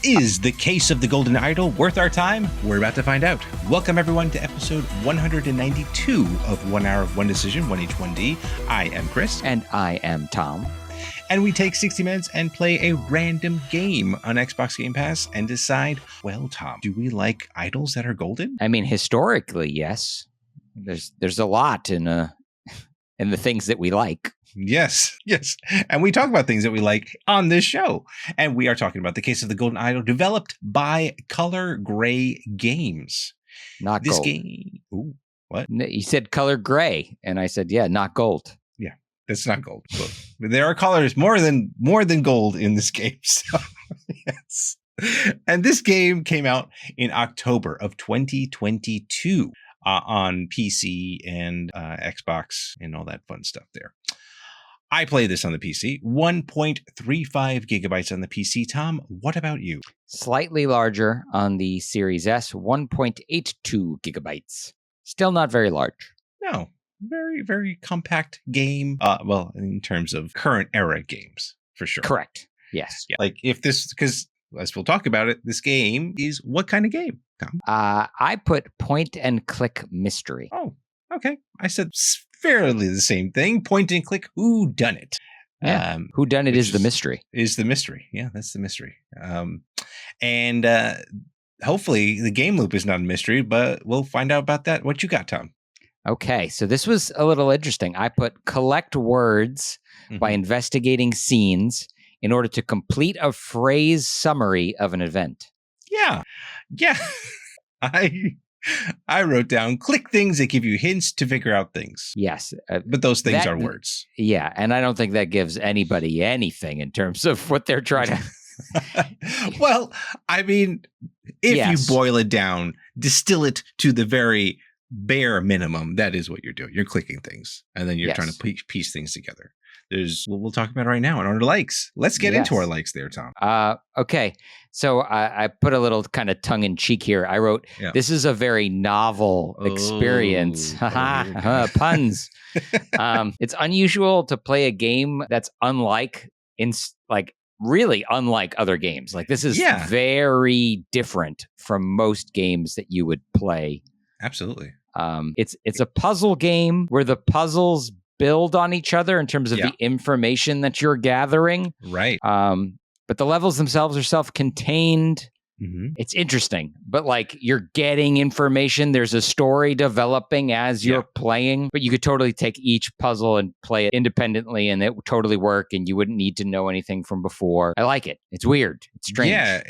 Is the case of the Golden Idol worth our time? We're about to find out. Welcome, everyone, to episode 192 of 1 Hour of One Decision, 1H1D. I am Chris. And I am Tom. And we take 60 minutes and play a random game on Xbox Game Pass and decide, well, Tom, do we like idols that are golden? I mean, historically, yes. There's a lot in the things that we like. Yes. And we talk about things that we like on this show. And we are talking about the case of the Golden Idol, developed by Color Gray Games. Not this gold. Game. Ooh, what? You said color gray, and I said, yeah, not gold. Yeah, it's not gold. But there are colors more than gold in this game. So, yes. And this game came out in October of 2022 on PC and Xbox and all that fun stuff there. I play this on the PC, 1.35 gigabytes on the PC. Tom, what about you? Slightly larger on the Series S, 1.82 gigabytes. Still not very large. No, very, very compact game. Well, in terms of current era games, for sure. Correct. Yes. Yeah. Like if this, because as we'll talk about it, this game is what kind of game, Tom? I put point and click mystery. Oh, okay. I said fairly the same thing. Point and click who done it. Yeah. Who done it is the mystery. Is the mystery. Yeah, that's the mystery. And hopefully the game loop is not a mystery, but we'll find out about that. What you got, Tom? Okay, so this was a little interesting. I put collect words by investigating scenes in order to complete a phrase summary of an event. Yeah. I wrote down click things that give you hints to figure out things. Yes. But those things are words. Yeah. And I don't think that gives anybody anything in terms of what they're trying to. Well, I mean, if you boil it down, distill it to the very bare minimum, that is what you're doing. You're clicking things and then you're trying to piece things together. We'll talk about it right now on our likes. Let's get into our likes there, Tom. Okay. So I put a little kind of tongue in cheek here. I wrote, this is a very novel experience. Puns. It's unusual to play a game that's really unlike other games. Like this is very different from most games that you would play. Absolutely. It's a puzzle game where the puzzles build on each other in terms of the information that you're gathering. Right. But the levels themselves are self-contained. Mm-hmm. It's interesting, but like you're getting information. There's a story developing as you're playing, but you could totally take each puzzle and play it independently and it would totally work and you wouldn't need to know anything from before. I like it. It's weird. It's strange. Yeah,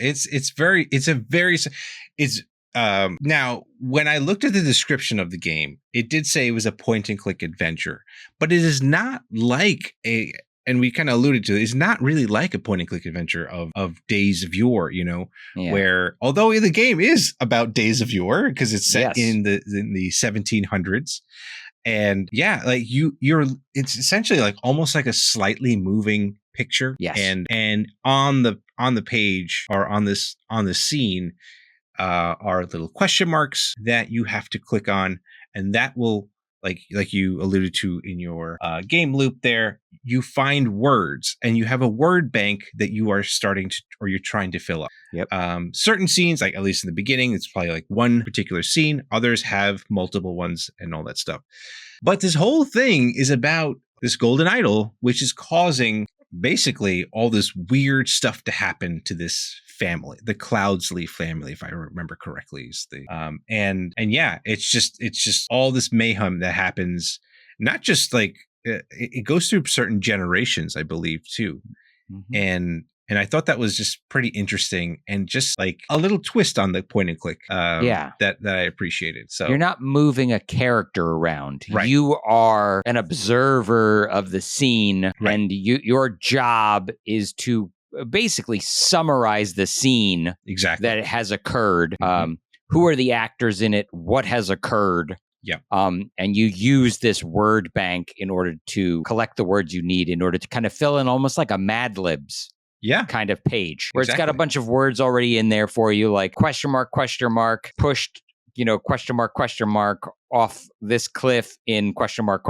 now, when I looked at the description of the game, it did say it was a point and click adventure, but it is not like and we kind of alluded to it, it's not really like a point and click adventure of Days of Yore, where although the game is about Days of Yore because it's set in the 1700s. And like it's essentially like almost like a slightly moving picture. Yes. And on the page or on the scene, are little question marks that you have to click on, and that will, like you alluded to in your game loop there, you find words, and you have a word bank that you are you're trying to fill up. Yep. Certain scenes, like at least in the beginning, it's probably like one particular scene. Others have multiple ones and all that stuff. But this whole thing is about this golden idol, which is causing basically all this weird stuff to happen to this family, the Cloudsley family, if I remember correctly, is the it's just all this mayhem that happens. Not just like it goes through certain generations, I believe, too. Mm-hmm. And I thought that was just pretty interesting and just like a little twist on the point and click that I appreciated. So you're not moving a character around. Right. You are an observer of the scene, and your job is to basically summarize the scene that has occurred. Mm-hmm. Who are the actors in it? What has occurred? Yeah. And you use this word bank in order to collect the words you need in order to kind of fill in almost like a Mad Libs kind of page where it's got a bunch of words already in there for you, like question mark, pushed question mark off this cliff in question mark.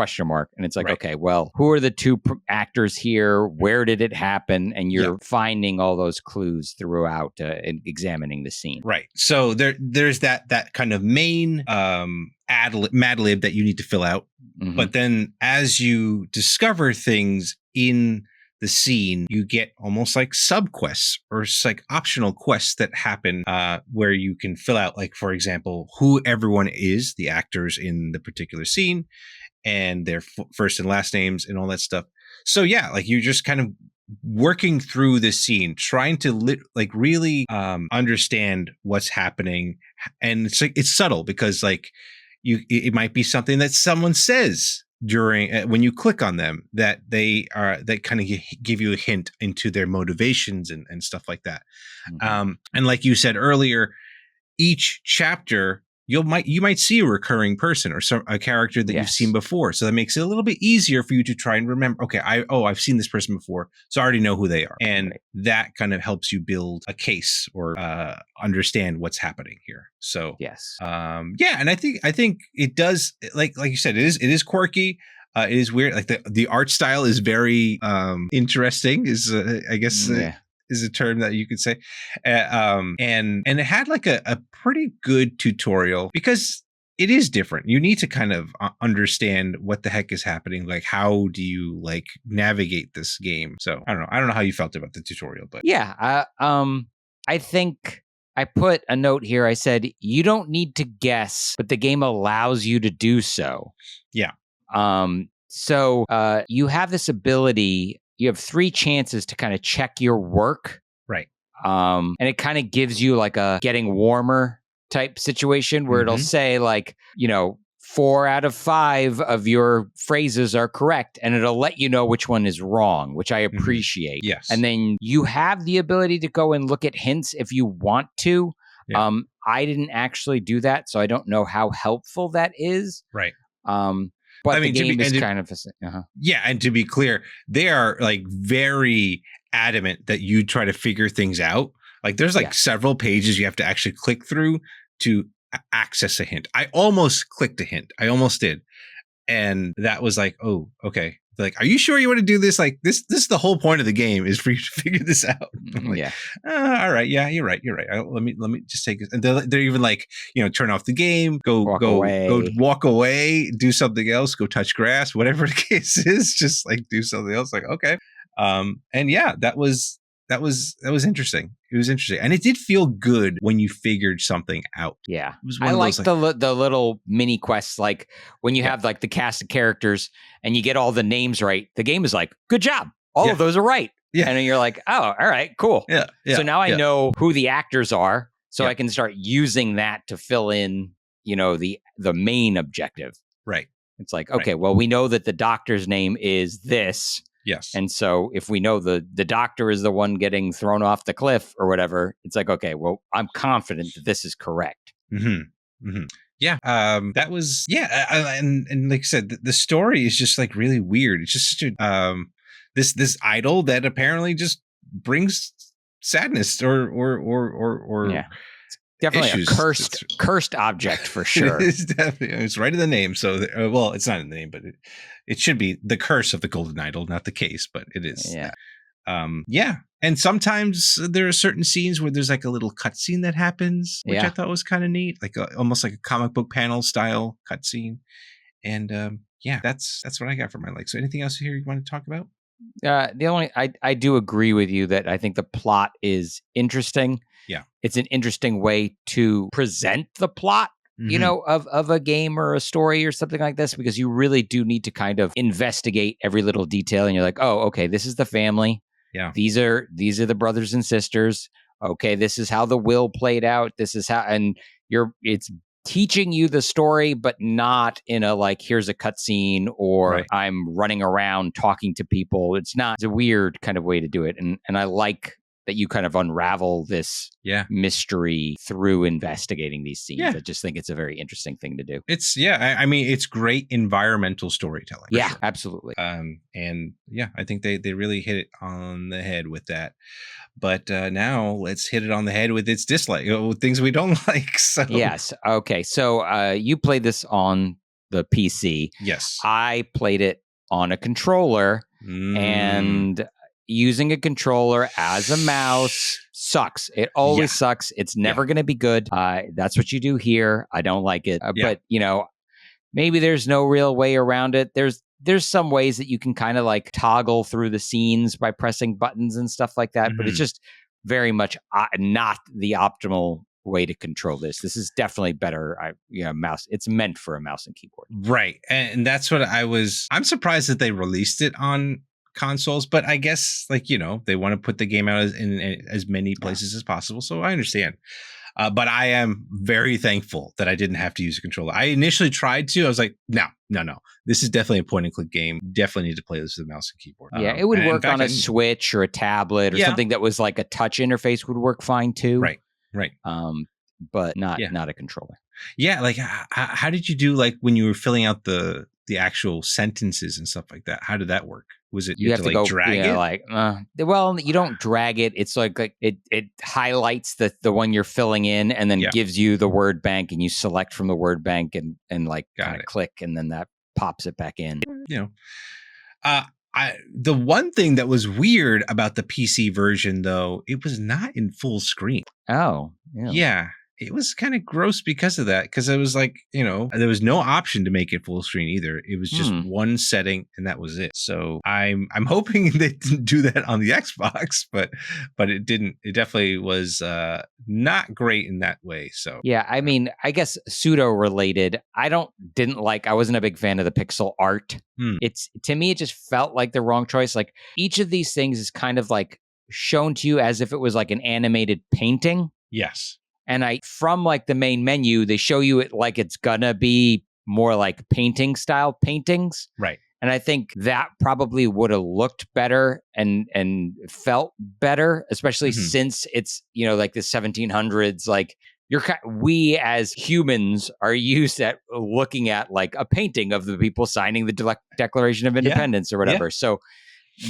And it's like, Right. okay, well, who are the two actors here? Where did it happen? And you're finding all those clues throughout examining the scene. Right. So there's that kind of main Mad Lib that you need to fill out. Mhm. But then as you discover things in the scene, you get almost like subquests or like optional quests that happen where you can fill out, like, for example, who everyone is, the actors in the particular scene, and their first and last names and all that stuff. So yeah, like you're just kind of working through this scene, trying to really understand what's happening. And it's like, it's subtle because like it might be something that someone says during when you click on them that they kind of give you a hint into their motivations and stuff like that. Mhm. And like you said earlier, each chapter you might see a recurring person or a character that you've seen before, so that makes it a little bit easier for you to try and remember. Okay, I've seen this person before, so I already know who they are, and that kind of helps you build a case or understand what's happening here. So and I think it does, like you said, it is quirky. It is weird. Like the art style is very interesting. Is I guess. Is a term that you could say. And it had like a pretty good tutorial because it is different. You need to kind of understand what the heck is happening. Like, how do you like navigate this game? So I don't know how you felt about the tutorial, but I think I put a note here. I said, you don't need to guess, but the game allows you to do so. Yeah. So you have this ability. You have 3 chances to kind of check your work. Right. And it kind of gives you like a getting warmer type situation where it'll say like, 4 out of 5 of your phrases are correct. And it'll let you know which one is wrong, which I appreciate. Yes. And then you have the ability to go and look at hints if you want to. Yeah. I didn't actually do that, so I don't know how helpful that is. Right. But the game is kind of yeah, and to be clear, they are like very adamant that you try to figure things out. Like there's like several pages you have to actually click through to access a hint. I almost clicked a hint. I almost did, and that was like, oh, okay. Like, are you sure you want to do this? Like this is the whole point of the game, is for you to figure this out. Like, all right. Yeah, you're right. Let me just take it. And they're even like, turn off the game, walk away, do something else, go touch grass, whatever the case is, just like do something else. Like, okay. And yeah, that was interesting. It was interesting. And it did feel good when you figured something out. Yeah. I like the little mini quests, like when you have like the cast of characters and you get all the names right, the game is like, good job. All of those are right. Yeah. And you're like, oh, all right, cool. Yeah. So now I know who the actors are, so I can start using that to fill in, the main objective. Right. It's like, okay, well, we know that the doctor's name is this. Yes. And so if we know the doctor is the one getting thrown off the cliff or whatever, it's like, okay, well, I'm confident that this is correct. Mm-hmm. Mm-hmm. Yeah. That was, and like I said, the story is just like really weird. It's just such a, this idol that apparently just brings sadness or definitely issues. a cursed object for sure. It's right in the name. So, well, it's not in the name, but it should be the curse of the golden idol, not the case, but it is. Yeah. And sometimes there are certain scenes where there's like a little cutscene that happens, which I thought was kind of neat, like almost like a comic book panel style cutscene. And that's what I got for my like. So anything else here you want to talk about? The only I do agree with you that I think the plot is interesting. Yeah. It's an interesting way to present the plot, of a game or a story or something like this, because you really do need to kind of investigate every little detail. And you're like, oh, okay, this is the family. Yeah. These are the brothers and sisters. Okay, this is how the will played out. This is how, and it's teaching you the story, but not in a like, here's a cutscene or I'm running around talking to people. It's a weird kind of way to do it. And I like that you kind of unravel this mystery through investigating these scenes. I just think it's a very interesting thing to do. I mean, it's great environmental storytelling. Yeah, absolutely. And yeah, I think they really hit it on the head with that. But now let's hit it on the head with its dislike, things we don't like. So yes. Okay. So you played this on the PC. Yes. I played it on a controller, and using a controller as a mouse sucks. It always sucks. It's never going to be good. That's what you do here. I don't like it. But, maybe there's no real way around it. There's some ways that you can kind of like toggle through the scenes by pressing buttons and stuff like that. But it's just very much not the optimal way to control this. This is definitely better. Mouse. It's meant for a mouse and keyboard. Right. And that's what I'm surprised that they released it on consoles, but I guess they want to put the game out in as many places as possible. So I understand. But I am very thankful that I didn't have to use a controller. I initially tried to. I was like, no. This is definitely a point and click game. Definitely need to play this with a mouse and keyboard. Yeah, it would work on a Switch or a tablet or something that was like a touch interface would work fine too. Right. But not a controller. Yeah, like how did you do when you were filling out the actual sentences and stuff like that? How did that work? Was it you have to go drag it? Well, you don't drag it. It's like it highlights the one you're filling in and then gives you the word bank, and you select from the word bank and kind of click, and then that pops it back in. The one thing that was weird about the PC version, though, it was not in full screen. Oh, yeah. It was kind of gross because of that, because it was there was no option to make it full screen either. It was just one setting and that was it. So I'm hoping they didn't do that on the Xbox, but it didn't. It definitely was not great in that way. So yeah, I mean, I guess pseudo related. I wasn't a big fan of the pixel art. To me, it just felt like the wrong choice. Like each of these things is kind of like shown to you as if it was like an animated painting. Yes. And from the main menu, they show you it like it's gonna be more like painting style paintings. Right. And I think that probably would have looked better and felt better, especially since it's, like the 1700s. Like we as humans are used at looking at like a painting of the people signing the Declaration of Independence or whatever. Yeah. So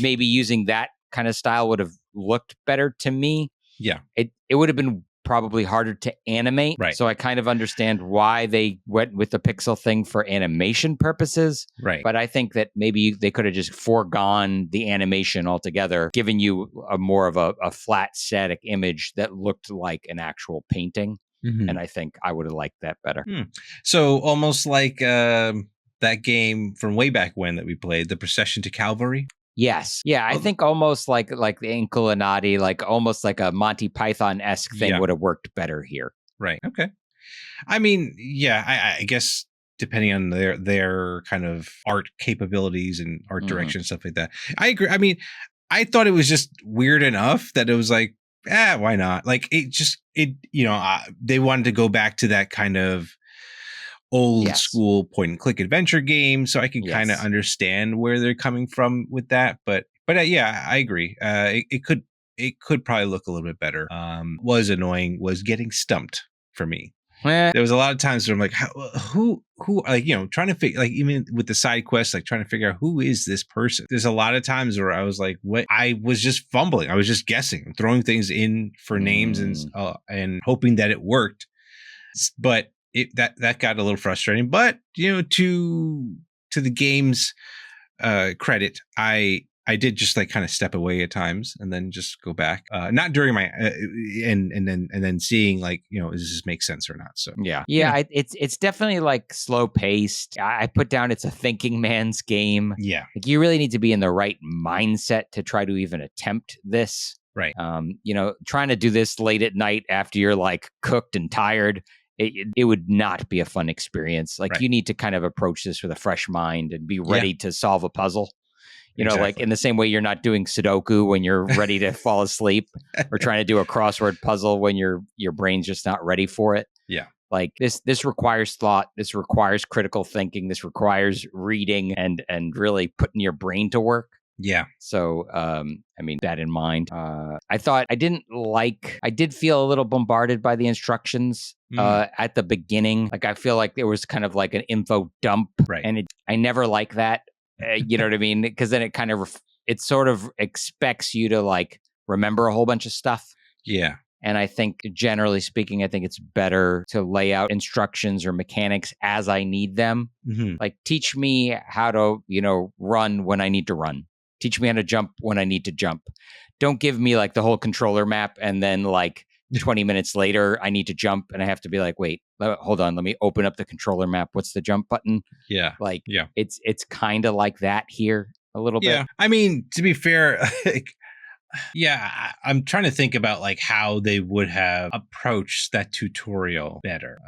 maybe using that kind of style would have looked better to me. Yeah. It would have been probably harder to animate. Right. So I kind of understand why they went with the pixel thing for animation purposes. Right. But I think that maybe they could have just foregone the animation altogether, giving you more of a flat static image that looked like an actual painting. And I think I would have liked that better. So almost like that game from way back when that we played, the Procession to Calvary. Yes. Yeah, I think almost like the Inculinati, like almost like a Monty Python-esque thing would have worked better here. Right. Okay. I mean, yeah, I guess depending on their kind of art capabilities and art direction and stuff like that. I agree. I mean, I thought it was just weird enough that it was like, why not? Like they wanted to go back to that kind of old school point and click adventure game, so I can kind of understand where they're coming from with that. But yeah, I agree. It could probably look a little bit better. Was annoying was getting stumped for me. There was a lot of times where I'm like, who like, trying to figure, like, even with the side quests, like trying to figure out who is this person. There's a lot of times where I was like, what? I was just fumbling. I was just guessing, throwing things in for names and hoping that it worked. But that got a little frustrating. But to the game's credit, I did just like kind of step away at times and then just go back. Not during my and then seeing like, does this make sense or not? So yeah. It's definitely like slow paced. I put down it's a thinking man's game. Yeah, like you really need to be in the right mindset to try to even attempt this. Right. Trying to do this late at night after you're like cooked and tired. It would not be a fun experience. Like you need to kind of approach this with a fresh mind and be ready to solve a puzzle. Exactly. Like in the same way you're not doing Sudoku when you're ready to fall asleep or trying to do a crossword puzzle when your brain's just not ready for it. Yeah. Like this requires thought. This requires critical thinking. This requires reading and really putting your brain to work. Yeah. So, I mean, that in mind, I did feel a little bombarded by the instructions at the beginning. Like, I feel like there was kind of like an info dump, Right. and I never like that. You know what I mean? Because then it sort of expects you to like remember a whole bunch of stuff. Yeah. And I think, generally speaking, I think it's better to lay out instructions or mechanics as I need them. Mm-hmm. Like, teach me how to, run when I need to run. Teach me how to jump when I need to jump. Don't give me like the whole controller map and then like 20 minutes later, I need to jump and I have to be like, wait, hold on. Let me open up the controller map. What's the jump button? Yeah. Like, yeah. It's kind of like that here a little bit. Yeah. I mean, to be fair, yeah, I'm trying to think about like how they would have approached that tutorial better.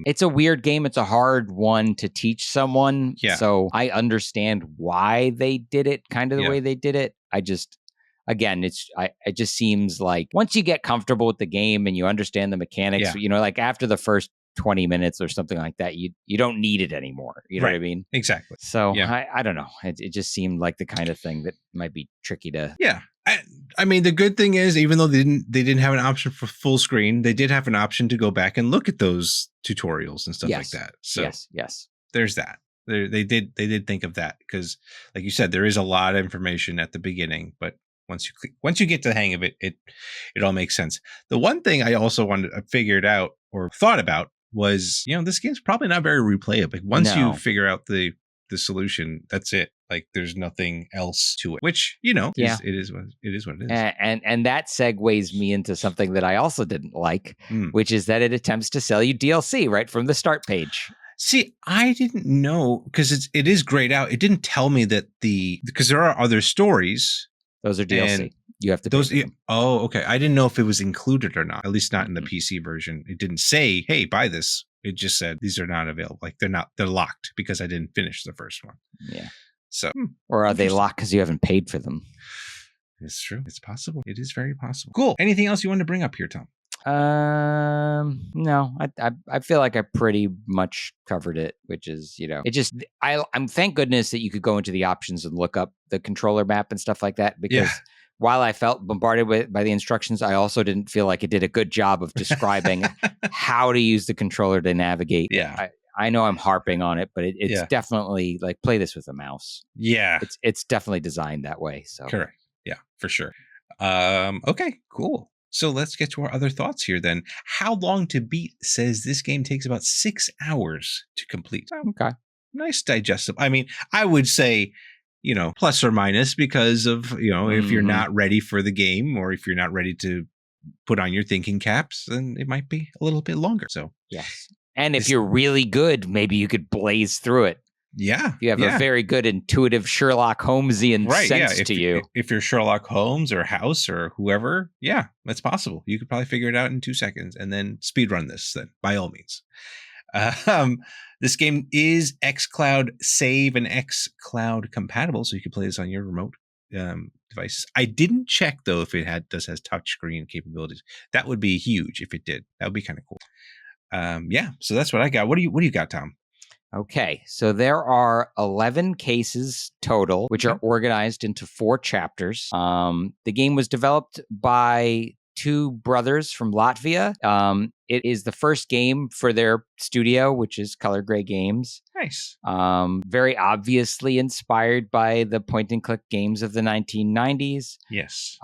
It's a weird game. It's a hard one to teach someone. Yeah. So I understand why they did it kind of the way they did it. Again, it just seems like once you get comfortable with the game and you understand the mechanics, like after the first 20 minutes or something like that, you don't need it anymore. You know what I mean? Exactly. So I don't know. It just seemed like the kind of thing that might be tricky to. Yeah. I mean, the good thing is, even though they didn't have an option for full screen, they did have an option to go back and look at those tutorials and stuff like that. So yes, there's that. They did think of that because, like you said, there is a lot of information at the beginning, but once you get to the hang of it, it all makes sense. The one thing I also figured out or thought about was, this game's probably not very replayable. Like, once you figure out the solution, that's it. Like, there's nothing else to it, which, it is what it is. And that segues me into something that I also didn't like, which is that it attempts to sell you DLC right from the start page. See, I didn't know, because it is grayed out. It didn't tell me that because there are other stories. Those are DLC. You have to pay for them. Oh, okay. I didn't know if it was included or not, at least not in the PC version. It didn't say, hey, buy this. It just said these are not available. Like, they're locked because I didn't finish the first one. Yeah. So, or are they locked because you haven't paid for them? It's true. It's possible. It is very possible. Cool. Anything else you want to bring up here, Tom? No, I feel like I pretty much covered it, which is, I'm thank goodness that you could go into the options and look up the controller map and stuff like that, because while I felt bombarded by the instructions, I also didn't feel like it did a good job of describing how to use the controller to navigate. Yeah. I know I'm harping on it, but it's definitely like, play this with a mouse. Yeah. It's definitely designed that way. So correct. Yeah, for sure. Okay, cool. So let's get to our other thoughts here then. How Long to Beat says this game takes about 6 hours to complete. Okay. Nice digestible. I mean, I would say, plus or minus, because of, if you're not ready for the game, or if you're not ready to put on your thinking caps, then it might be a little bit longer. So yes. And if you're really good, maybe you could blaze through it. Yeah. You have a very good intuitive Sherlock Holmesian sense to you. If you're Sherlock Holmes or House or whoever, that's possible. You could probably figure it out in 2 seconds and then speedrun this then, by all means. This game is xCloud save and xCloud compatible, so you can play this on your remote devices. I didn't check, though, if it has touchscreen capabilities. That would be huge if it did. That would be kind of cool. So that's what I got. What do you got, Tom? Okay, so there are 11 cases total, which are organized into 4 chapters. The game was developed by 2 brothers from Latvia. It is the first game for their studio, which is Color Gray Games. Nice. Very obviously inspired by the point-and-click games of the 1990s. Yes.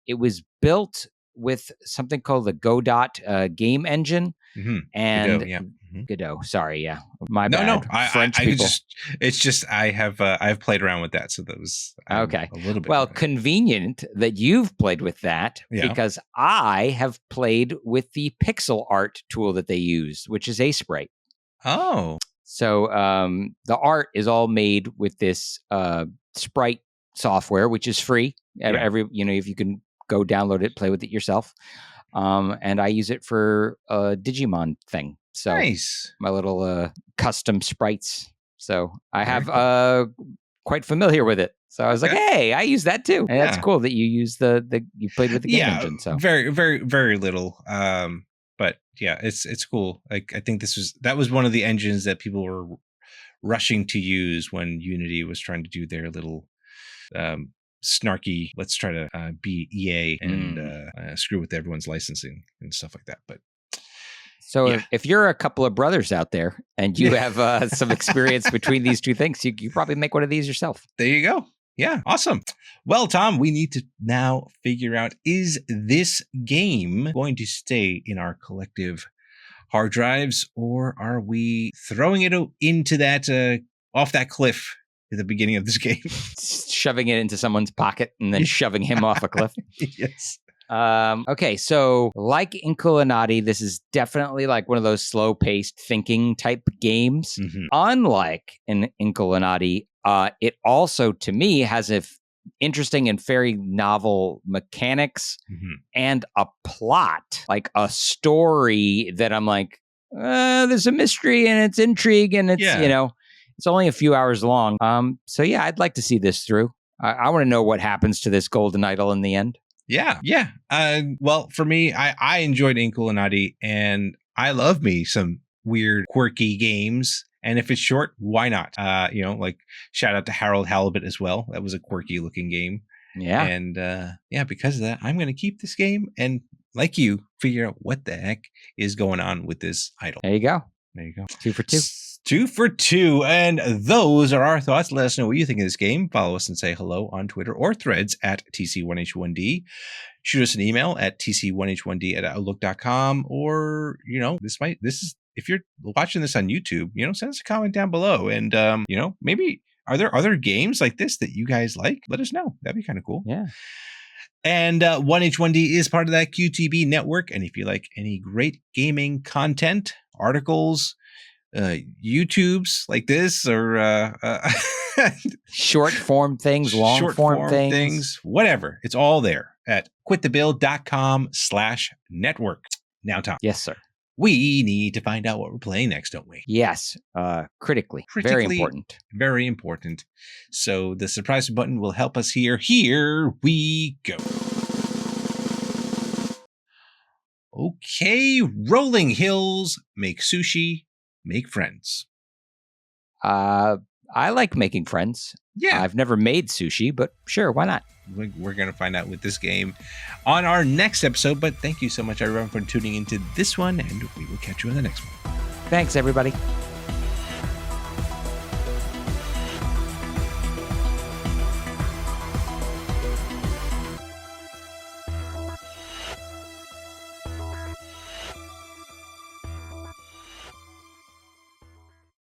It was built with something called the Godot game engine. Mm-hmm. And Godot, yeah. Godot, sorry, my bad. No, French people. It's just I've played around with that, so that was okay. A little bit. Well, convenient that you've played with that, because I have played with the pixel art tool that they use, which is Aseprite. Oh, so the art is all made with this sprite software, which is free. If you can go download it, play with it yourself. And I use it for a Digimon thing. So nice. My little custom sprites. So I have quite familiar with it. So I was like, hey, I use that too. And that's cool that you use you played with the game engine. So very, very, very little. But it's cool. Like, I think that was one of the engines that people were rushing to use when Unity was trying to do their little snarky, let's try to be EA and screw with everyone's licensing and stuff like that. But so if you're a couple of brothers out there and you have some experience between these two things, you probably make one of these yourself. There you go. Yeah, awesome. Well, Tom, we need to now figure out, is this game going to stay in our collective hard drives, or are we throwing it into that off that cliff at the beginning of this game? Shoving it into someone's pocket and then shoving him off a cliff. Yes. Okay, so like Inkulinati, this is definitely like one of those slow-paced thinking type games. Mm-hmm. Unlike in Inkulinati, it also, to me, has interesting and very novel mechanics and a plot, like a story that I'm like, there's a mystery and it's intrigue and it's, it's only a few hours long. So yeah, I'd like to see this through. I want to know what happens to this golden idol in the end. Yeah. Well, for me, I enjoyed Inkulinati, and I love me some weird, quirky games. And if it's short, why not? Like shout out to Harold Halibut as well. That was a quirky looking game. Yeah. And because of that, I'm going to keep this game and, like you, figure out what the heck is going on with this idol. There you go. 2 for 2. 2 for 2. And those are our thoughts. Let us know what you think of this game. Follow us and say hello on Twitter or Threads at TC1H1D. Shoot us an email at TC1H1D@outlook.com. Or, if you're watching this on YouTube, send us a comment down below. And, maybe are there other games like this that you guys like? Let us know. That'd be kind of cool. Yeah. And 1H1D is part of that QTB network. And if you like any great gaming content, articles, YouTubes like this, or short form things, long form things, whatever, it's all there at quitthebill.com/network. Now, Tom. Yes, sir. We need to find out what we're playing next, don't we? Yes. Critically. Very important. Very important. So the surprise button will help us here. Here we go. Okay. Rolling hills make sushi, make friends. I like making friends. Yeah. I've never made sushi, but sure, why not? We're going to find out with this game on our next episode. But thank you so much, everyone, for tuning into this one, and we will catch you in the next one. Thanks, everybody.